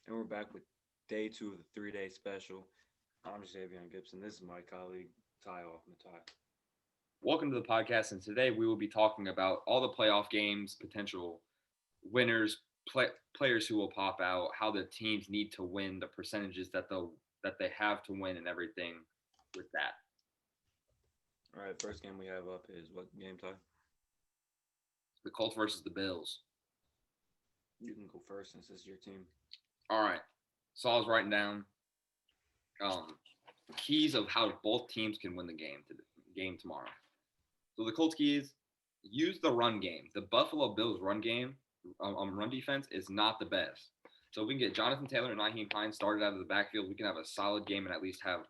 And we're back with day two of the 3 day special. I'm Xavier Gibson. This is my colleague, Ty Hoffman. Ty. Welcome to the podcast, and today we will be talking about all the playoff games, potential winners, players who will pop out, how the teams need to win, the percentages that they have to win, and everything with that. All right, first game we have up is what game, Ty? The Colts versus the Bills. You can go first since this is your team. All right, so I was writing down um, keys of how both teams can win the game tomorrow. So the Colts keys: use the run game. The Buffalo Bills run defense is not the best. So if we can get Jonathan Taylor and Naheem Hines started out of the backfield, we can have a solid game and at least have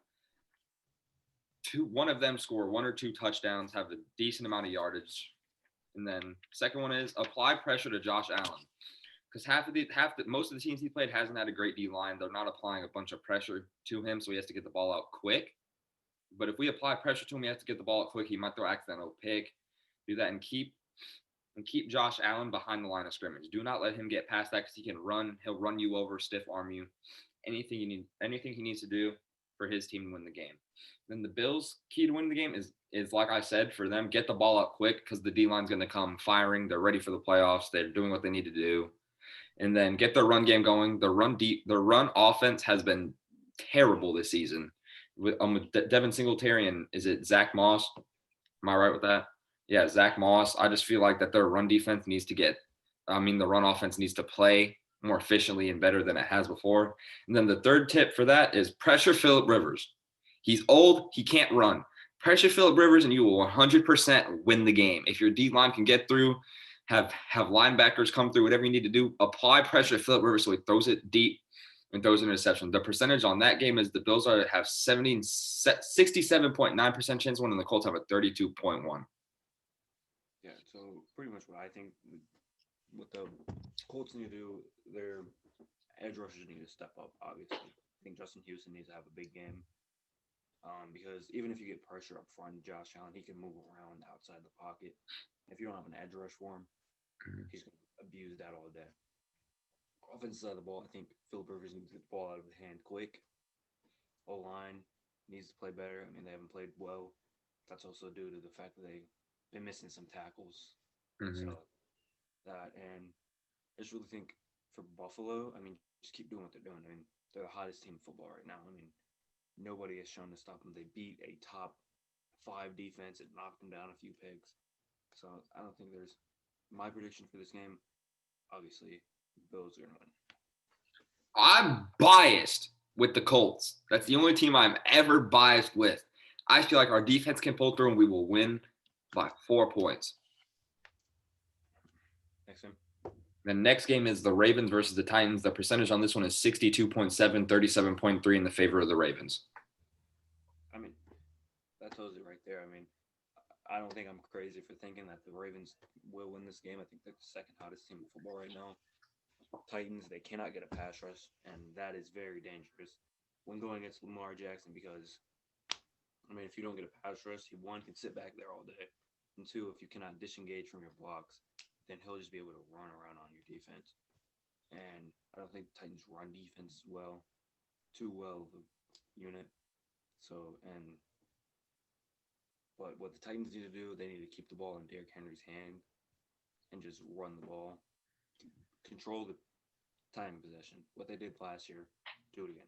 one of them score one or two touchdowns, have a decent amount of yardage. And then second one is apply pressure to Josh Allen. Because most of the teams he played hasn't had a great D line. They're not applying a bunch of pressure to him, so he has to get the ball out quick. But if we apply pressure to him, he has to get the ball out quick. He might throw accidental pick. Do that and keep Josh Allen behind the line of scrimmage. Do not let him get past that because he can run. He'll run you over, stiff arm you. Anything he needs to do for his team to win the game. Then the Bills' key to win the game is like I said, for them, get the ball up quick because the D line's going to come firing. They're ready for the playoffs. They're doing what they need to do, and then get their run game going. The run offense has been terrible this season. With Devin Singletary and is it Zach Moss? Am I right with that? Yeah, Zach Moss. I just feel like that their run defense needs to get. The run offense needs to play more efficiently and better than it has before. And then the third tip for that is pressure Phillip Rivers. He's old. He can't run. Pressure Phillip Rivers, and you will 100% win the game. If your D line can get through, have linebackers come through, whatever you need to do, apply pressure to Phillip Rivers so he throws it deep and throws an interception. The percentage on that game is the Bills have 67.9% chance of winning, and the Colts have a 32.1. Yeah, so pretty much what I think what the Colts need to do, their edge rushers need to step up, obviously. I think Justin Houston needs to have a big game because even if you get pressure up front, Josh Allen, he can move around outside the pocket. If you don't have an edge rush for him, he's going to abuse that all day. Offensive side of the ball, I think Philip Rivers needs to get the ball out of his hand quick. O line needs to play better. I mean, they haven't played well. That's also due to the fact that they've been missing some tackles. Mm-hmm. So that, and I just really think for Buffalo, I mean, just keep doing what they're doing. I mean, they're the hottest team in football right now. I mean, nobody has shown to stop them. They beat a top five defense. It knocked them down a few picks. So I don't think there's my prediction for this game. Obviously, Bills are going to win. I'm biased with the Colts. That's the only team I'm ever biased with. I feel like our defense can pull through and we will win by 4 points. Next game. The next game is the Ravens versus the Titans. The percentage on this one is 62.7, 37.3 in the favor of the Ravens. I mean, that tells you right there. I mean, I don't think I'm crazy for thinking that the Ravens will win this game. I think they're the second hottest team in football right now. Titans, they cannot get a pass rush, and that is very dangerous when going against Lamar Jackson because, I mean, if you don't get a pass rush, he, one, can sit back there all day, and two, if you cannot disengage from your blocks, then he'll just be able to run around on your defense. And I don't think the Titans run defense too well of a unit. So, but what the Titans need to do, they need to keep the ball in Derrick Henry's hand and just run the ball, control the time possession. What they did last year, do it again.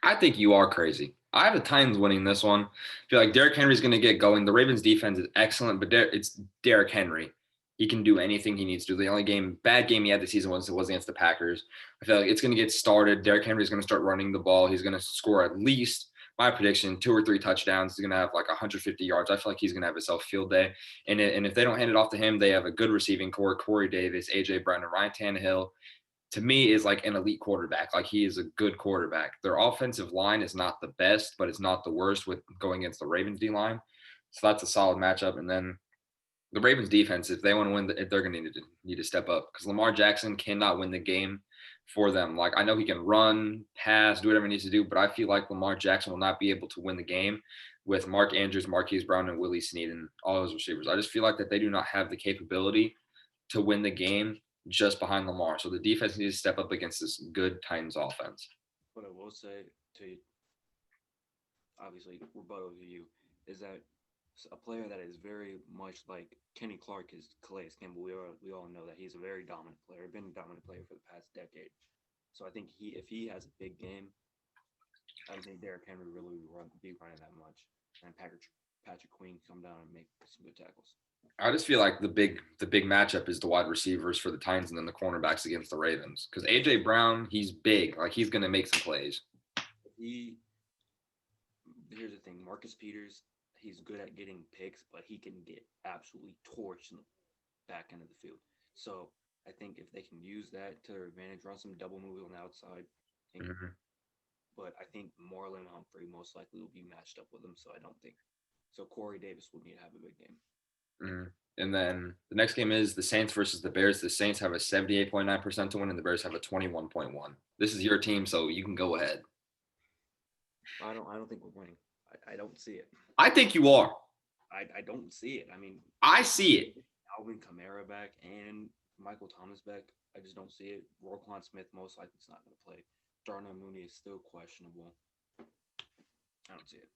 I think you are crazy. I have the Titans winning this one. I feel like Derrick Henry's going to get going. The Ravens defense is excellent, but it's Derrick Henry. He can do anything he needs to do. The only bad game he had this season was against the Packers. I feel like it's going to get started. Derrick Henry's going to start running the ball. He's going to score at least, my prediction, 2 or 3 touchdowns. He's going to have like 150 yards. I feel like he's going to have himself field day. And if they don't hand it off to him, they have a good receiving core. Corey Davis, A.J. Brown, and Ryan Tannehill, to me, is like an elite quarterback. Like, he is a good quarterback. Their offensive line is not the best, but it's not the worst with going against the Ravens D line. So that's a solid matchup. And then the Ravens defense, if they want to win, they're going to need to step up because Lamar Jackson cannot win the game for them. Like, I know he can run, pass, do whatever he needs to do, but I feel like Lamar Jackson will not be able to win the game with Mark Andrews, Marquise Brown, and Willie Snead and all those receivers. I just feel like that they do not have the capability to win the game just behind Lamar. So the defense needs to step up against this good Titans offense. What I will say to you, obviously, rebuttal to you, is that a player that is very much like Kenny Clark is Calais Campbell. We all know that he's a very dominant player, been a dominant player for the past decade. So I think if he has a big game, I don't think Derrick Henry really be running that much, and Patrick Queen come down and make some good tackles. I just feel like the big matchup is the wide receivers for the Titans and then the cornerbacks against the Ravens. Because AJ Brown, he's big. Like he's gonna make some plays. He Here's the thing, Marcus Peters, he's good at getting picks, but he can get absolutely torched in the back end of the field. So I think if they can use that to their advantage, run some double move on the outside, Mhm. but I think Marlon Humphrey most likely will be matched up with him. So I don't think so. Corey Davis will need to have a big game. And then the next game is the Saints versus the Bears. The Saints have a 78.9% to win, and the Bears have a 21.1. This is your team, so you can go ahead. I don't think we're winning. I don't see it. I think you are. I don't see it. I mean, I see it. Alvin Kamara back and Michael Thomas back. I just don't see it. Roquan Smith most likely is not going to play. Darnell Mooney is still questionable. I don't see it.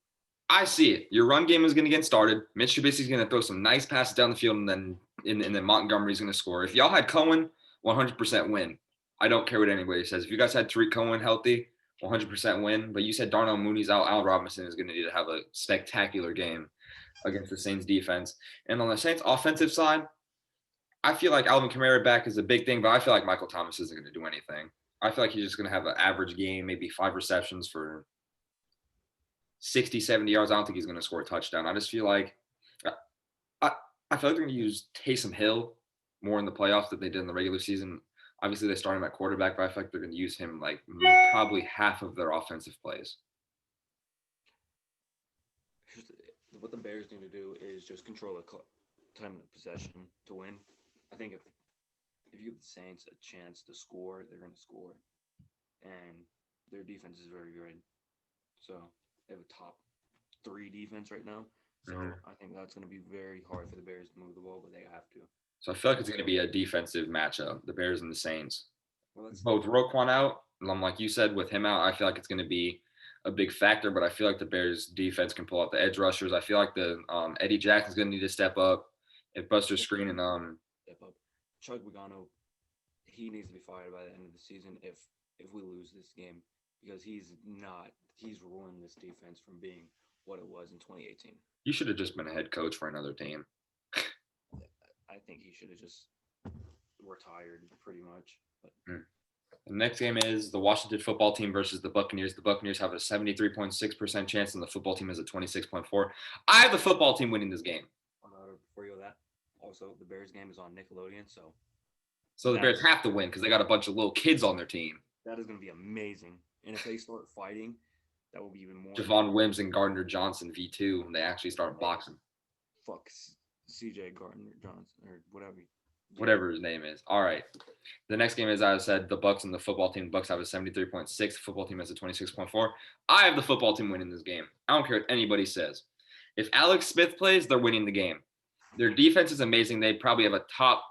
I see it. Your run game is going to get started. Mitch Trubisky's going to throw some nice passes down the field, and then Montgomery's going to score. If y'all had Cohen, 100% win. I don't care what anybody says. If you guys had Tariq Cohen healthy, 100% win. But you said Darnell Mooney's out. Al Robinson is going to need to have a spectacular game against the Saints defense. And on the Saints offensive side, I feel like Alvin Kamara back is a big thing, but I feel like Michael Thomas isn't going to do anything. I feel like he's just going to have an average game, maybe 5 receptions for 60, 70 yards. I don't think he's going to score a touchdown. I just feel like I, I feel like they're going to use Taysom Hill more in the playoffs than they did in the regular season. Obviously, they started him at quarterback, but I feel like they're going to use him like probably half of their offensive plays. What the Bears need to do is just control the time of possession to win. I think if you give the Saints a chance to score, they're going to score, and their defense is very good. So they have a top 3 defense right now. So I think that's going to be very hard for the Bears to move the ball, but they have to. So I feel like it's going to be a defensive matchup, the Bears and the Saints. Well, Both Roquan out, like you said, with him out, I feel like it's going to be a big factor. But I feel like the Bears defense can pull out the edge rushers. I feel like the Eddie Jackson's going to need to step up. If Buster Screen and step up. Chuck Pagano, he needs to be fired by the end of the season if we lose this game, because he's ruined this defense from being what it was in 2018. You should have just been a head coach for another team. I think he should have just retired pretty much. But The next game is the Washington football team versus the Buccaneers. The Buccaneers have a 73.6% chance, and the football team has a 26.4%. I have the football team winning this game. Before you go that, also the Bears game is on Nickelodeon, so the Bears have to win because they got a bunch of little kids on their team. That is going to be amazing. And if they start fighting, that will be even more. Javon Wims and Gardner Johnson V2 when they actually start boxing. Fuck CJ Gardner Johnson or whatever. Whatever his name is. All right. The next game is, as I said, the Bucs and the football team. The Bucs have a 73.6. The football team has a 26.4. I have the football team winning this game. I don't care what anybody says. If Alex Smith plays, they're winning the game. Their defense is amazing. They probably have a top,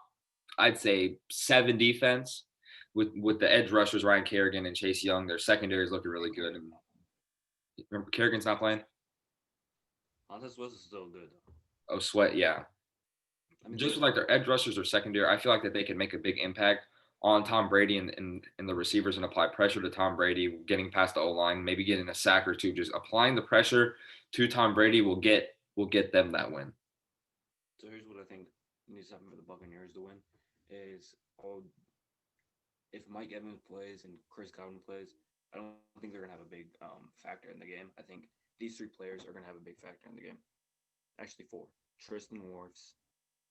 I'd say, 7 defense with the edge rushers, Ryan Kerrigan and Chase Young. Their secondary is looking really good. And remember, Kerrigan's not playing? Montez Sweat is still good. Oh, Sweat, yeah. I mean, just with like their edge rushers or secondary, I feel like that they can make a big impact on Tom Brady and the receivers and apply pressure to Tom Brady, getting past the O-line, maybe getting a sack or two. Just applying the pressure to Tom Brady will get them that win. So here's what I think needs to happen for the Buccaneers to win is if Mike Evans plays and Chris Godwin plays, I don't think they're gonna have a big factor in the game. I think these 3 players are gonna have a big factor in the game. Actually 4. Tristan Wirfs,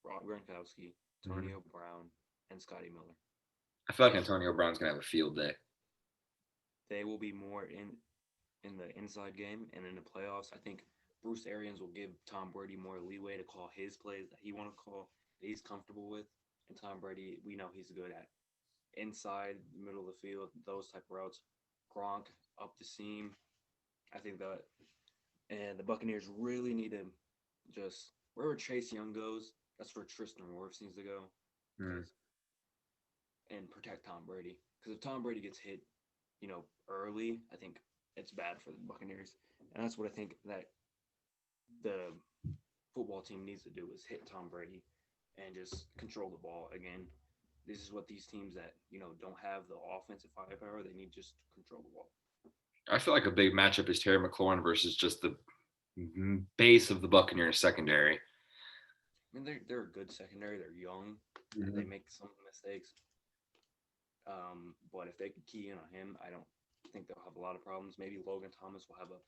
Rob Gronkowski, Antonio Brown, and Scotty Miller. I feel like Antonio Brown's gonna have a field day. They will be more in the inside game, and in the playoffs, I think Bruce Arians will give Tom Brady more leeway to call his plays that he want to call, that he's comfortable with. And Tom Brady, we know he's good at inside, middle of the field, those type of routes. Gronk up the seam. I think that, and the Buccaneers really need to just wherever Chase Young goes, that's where Tristan Wirfs needs to go. and protect Tom Brady. Because if Tom Brady gets hit, early, I think it's bad for the Buccaneers. And that's what I think that the football team needs to do is hit Tom Brady and just control the ball again. This is what these teams that don't have the offensive firepower, they need just to control the ball. I feel like a big matchup is Terry McLaurin versus just the base of the Buccaneers secondary. I mean, they're a good secondary. They're young. Mm-hmm. They make some mistakes. But if they could key in on him, I don't think they'll have a lot of problems. Maybe Logan Thomas will have a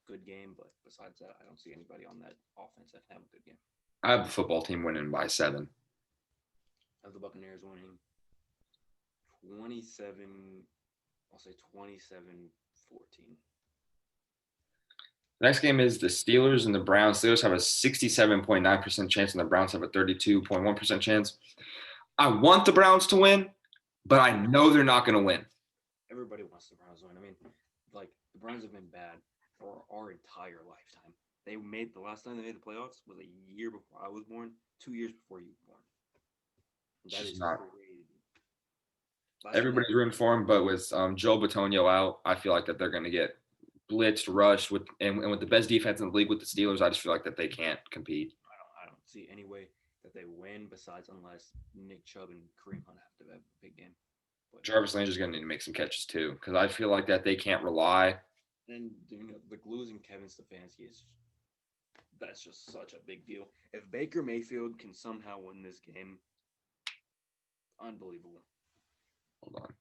good game, but besides that, I don't see anybody on that offense that can have a good game. I have the football team winning by 7. I have the Buccaneers winning 27, I'll say 27-14. The next game is the Steelers and the Browns. Steelers have a 67.9% chance, and the Browns have a 32.1% chance. I want the Browns to win, but I know they're not going to win. Everybody wants the Browns to win. I mean, like, the Browns have been bad for our entire lifetime. The last time they made the playoffs was a year before I was born, 2 years before you were born. That is not crazy. Everybody's rooting for him, but with Joe Bitonio out, I feel like that they're going to get blitzed, rushed and with the best defense in the league with the Steelers. I just feel like that they can't compete. I don't see any way that they win besides unless Nick Chubb and Kareem Hunt have to have a big game. But Jarvis Landry's going to need to make some catches too, because I feel like that they can't rely. And the losing Kevin Stefanski that's just such a big deal. If Baker Mayfield can somehow win this game, unbelievable. Hold on.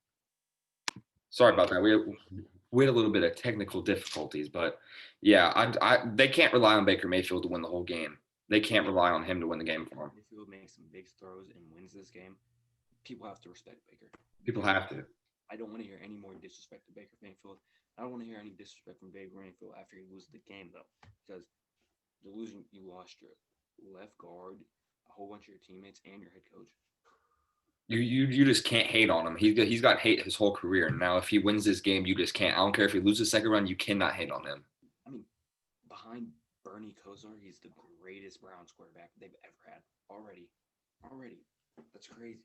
Sorry about that. We had a little bit of technical difficulties, but yeah, they can't rely on Baker Mayfield to win the whole game. They can't rely on him to win the game for them. Mayfield makes some big throws and wins this game. People have to respect Baker. People have to. I don't want to hear any more disrespect to Baker Mayfield. I don't want to hear any disrespect from Baker Mayfield after you lose the game, though, because you lost your left guard, a whole bunch of your teammates, and your head coach. You just can't hate on him. He's got hate his whole career. Now, if he wins this game, you just can't. I don't care if he loses the second round. You cannot hate on him. I mean, behind Bernie Kosar, he's the greatest Browns quarterback they've ever had. Already. That's crazy.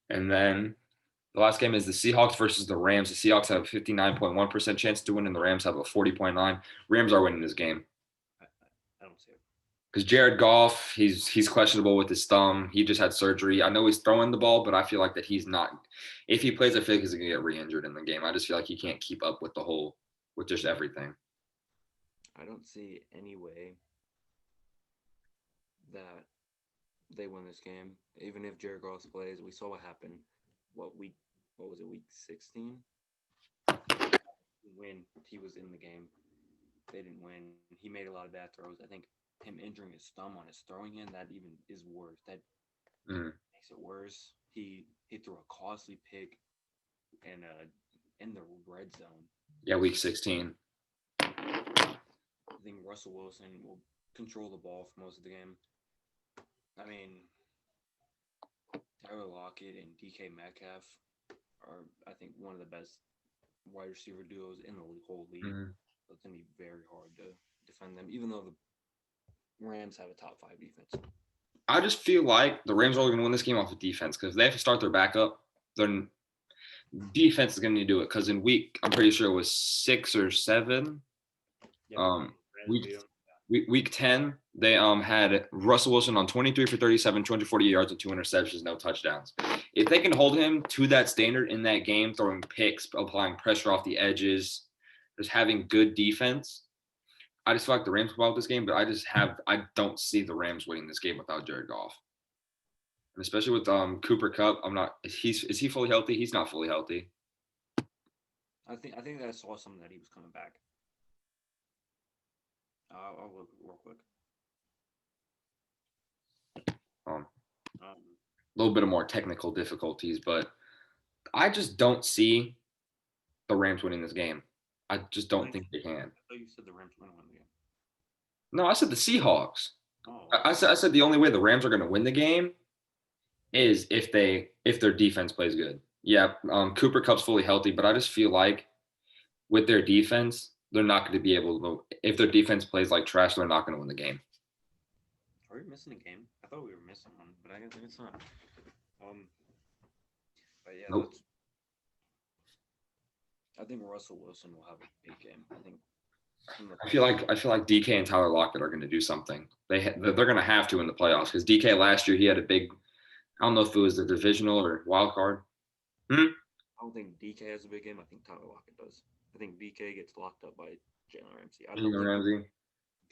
And then the last game is the Seahawks versus the Rams. The Seahawks have a 59.1% chance to win, and the Rams have a 40.9%. Rams are winning this game. I don't see it. Because Jared Goff, he's questionable with his thumb. He just had surgery. I know he's throwing the ball, but I feel like that he's not. If he plays, I feel like he's going to get re-injured in the game. I just feel like he can't keep up with with just everything. I don't see any way that they win this game. Even if Jared Goff plays, we saw what happened. What was it, week 16? When he was in the game, they didn't win. He made a lot of bad throws. I think him injuring his thumb on his throwing hand, that even is worse. That makes it worse. He threw a costly pick in the red zone. Yeah, week 16. I think Russell Wilson will control the ball for most of the game. I mean, Tyler Lockett and DK Metcalf are, I think, one of the best wide receiver duos in the whole league. So it's going to be very hard to defend them, even though the Rams have a top 5 defense. I just feel like the Rams are only going to win this game off of defense because if they have to start their backup, then defense is going to need to do it. Because in I'm pretty sure it was 6 or 7. Yeah, Week 10, they had Russell Wilson on 23 for 37, 240 yards and 2 interceptions, no touchdowns. If they can hold him to that standard in that game, throwing picks, applying pressure off the edges, just having good defense, I just feel like the Rams will out this game, but I don't see the Rams winning this game without Jared Goff. And especially with Cooper Kupp, is he fully healthy? He's not fully healthy. I think that I saw something that he was coming back. I'll look real quick. A little bit of more technical difficulties, but I just don't see the Rams winning this game. I just don't think they can. I thought you said the Rams win the game. No, I said the Seahawks. Oh. I said the only way the Rams are going to win the game is if their defense plays good. Yeah, Cooper Kupp's fully healthy, but I just feel like with their defense, they're not going to be able to. If their defense plays like trash, they're not going to win the game. Are we missing a game? I thought we were missing one, but I guess it's not. But yeah, Nope. I think Russell Wilson will have a big game. I think I feel like DK and Tyler Lockett are going to do something. They're going to have to in the playoffs because DK last year he had a big. I don't know if it was the divisional or wild card. I don't think DK has a big game. I think Tyler Lockett does. I think DK gets locked up by Jalen Ramsey. I don't Jalen think Ramsey.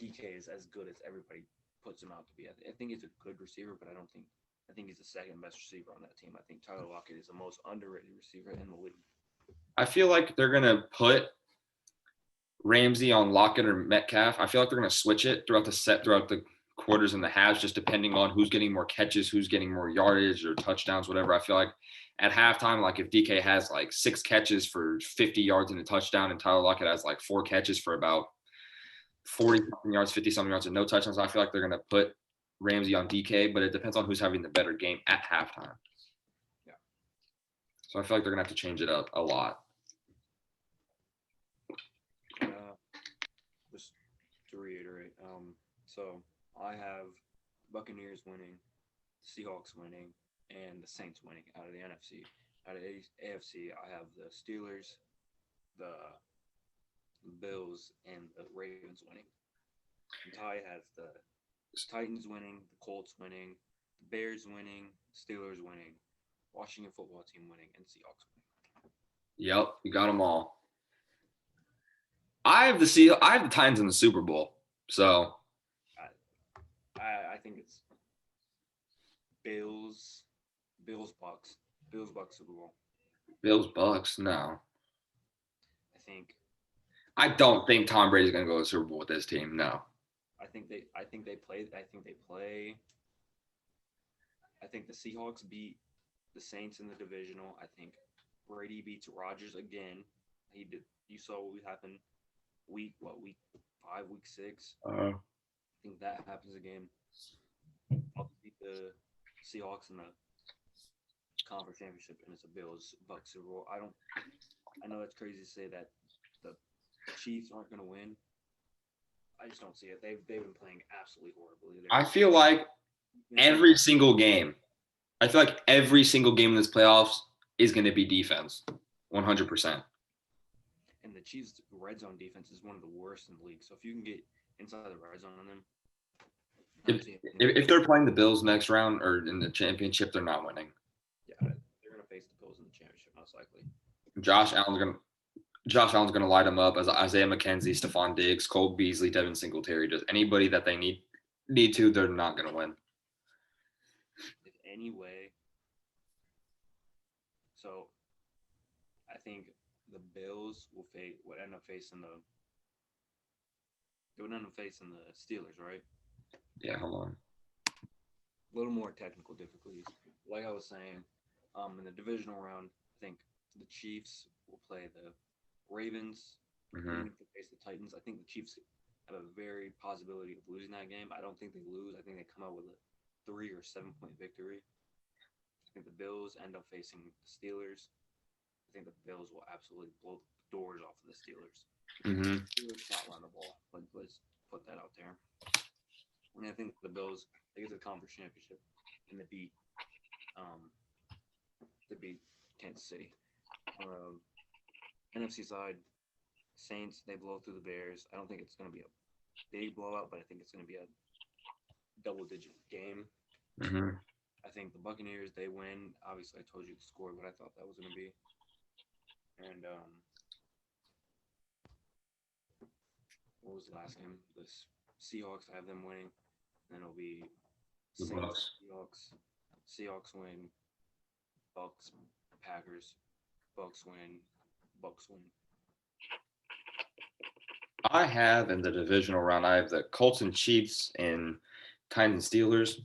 DK is as good as everybody puts him out to be. I think he's a good receiver, but I don't think. I think he's the second best receiver on that team. I think Tyler Lockett is the most underrated receiver in the league. I feel like they're going to put Ramsey on Lockett or Metcalf. I feel like they're going to switch it throughout the quarters and the halves, just depending on who's getting more catches, who's getting more yardage or touchdowns, whatever. I feel like at halftime, like if DK has like 6 catches for 50 yards and a touchdown, and Tyler Lockett has like 4 catches for about 40 something yards, 50 something yards, and no touchdowns, I feel like they're going to put Ramsey on DK, but it depends on who's having the better game at halftime. Yeah. So I feel like they're going to have to change it up a lot. Just to reiterate, so I have Buccaneers winning, Seahawks winning, and the Saints winning out of the NFC. Out of AFC, I have the Steelers, the Bills, and the Ravens winning. And Ty has the Titans winning, the Colts winning, the Bears winning, Steelers winning, Washington football team winning, and Seahawks winning. Yep, you got them all. I have the Titans in the Super Bowl. So I think it's Bills, Bucks Super Bowl. Bills, Bucks, no. I don't think Tom Brady's going to go to the Super Bowl with this team. No. I think they play. I think the Seahawks beat the Saints in the divisional. I think Brady beats Rodgers again. He did. You saw what happened week 5, week 6. I think that happens again. I'll beat the Seahawks in the conference championship, and it's a Bills Bucks Super Bowl. I know that's crazy to say that the Chiefs aren't going to win. I just don't see it. They've been playing absolutely horribly. I feel like every single game in this playoffs is going to be defense, 100%. And the Chiefs' red zone defense is one of the worst in the league. So if you can get inside the red zone on them, if they're playing the Bills next round or in the championship, they're not winning. Yeah, they're going to face the Bills in the championship most likely. Josh Allen's going to light them up as Isaiah McKenzie, Stephon Diggs, Cole Beasley, Devin Singletary. Just anybody that they need to, they're not going to win. If any way. So I think the Bills would end up facing the Steelers, right? Yeah, hold on. A little more technical difficulties. Like I was saying, in the divisional round, I think the Chiefs will play the Ravens. Even if they face the Titans, I think the Chiefs have a very possibility of losing that game. I don't think they lose. I think they come out with a 3 or 7 point victory. I think the Bills end up facing the Steelers. I think the Bills will absolutely blow the doors off of the Steelers. Steelers not run the ball. Let's put that out there. And I think the Bills, they get to the conference championship and they beat Kansas City. NFC side, Saints, they blow through the Bears. I don't think it's going to be a big blowout, but I think it's going to be a double-digit game. I think the Buccaneers, they win. Obviously, I told you the score, what I thought that was going to be. And what was the last game? The Seahawks, I have them winning. Then it'll be Saints, Seahawks win, Bucks, Packers, Bucks win. I have in the divisional round, I have the Colts and Chiefs and Titans and Steelers.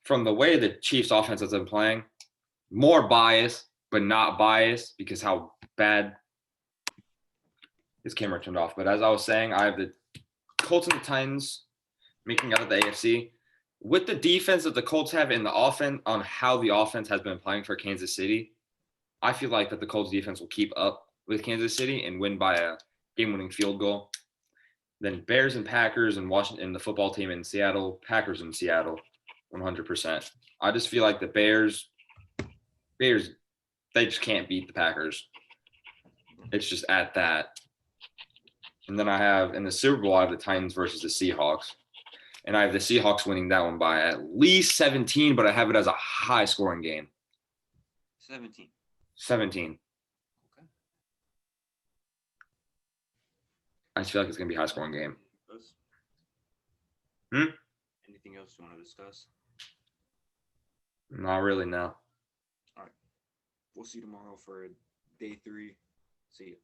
From the way the Chiefs offense has been playing, more bias, but not bias because how bad this camera turned off. But as I was saying, I have the Colts and the Titans making out of the AFC. With the defense that the Colts have in the offense, on how the offense has been playing for Kansas City, I feel like that the Colts defense will keep up with Kansas City and win by a game-winning field goal. Then Bears and Packers and Washington, the football team in Seattle, Packers in Seattle, 100%. I just feel like the Bears they just can't beat the Packers. It's just at that. And then I have in the Super Bowl, I have the Titans versus the Seahawks. And I have the Seahawks winning that one by at least 17, but I have it as a high scoring game. 17. 17. Okay. I just feel like it's going to be a high scoring game. Anything else you want to discuss? Not really, no. All right. We'll see you tomorrow for day 3. See you.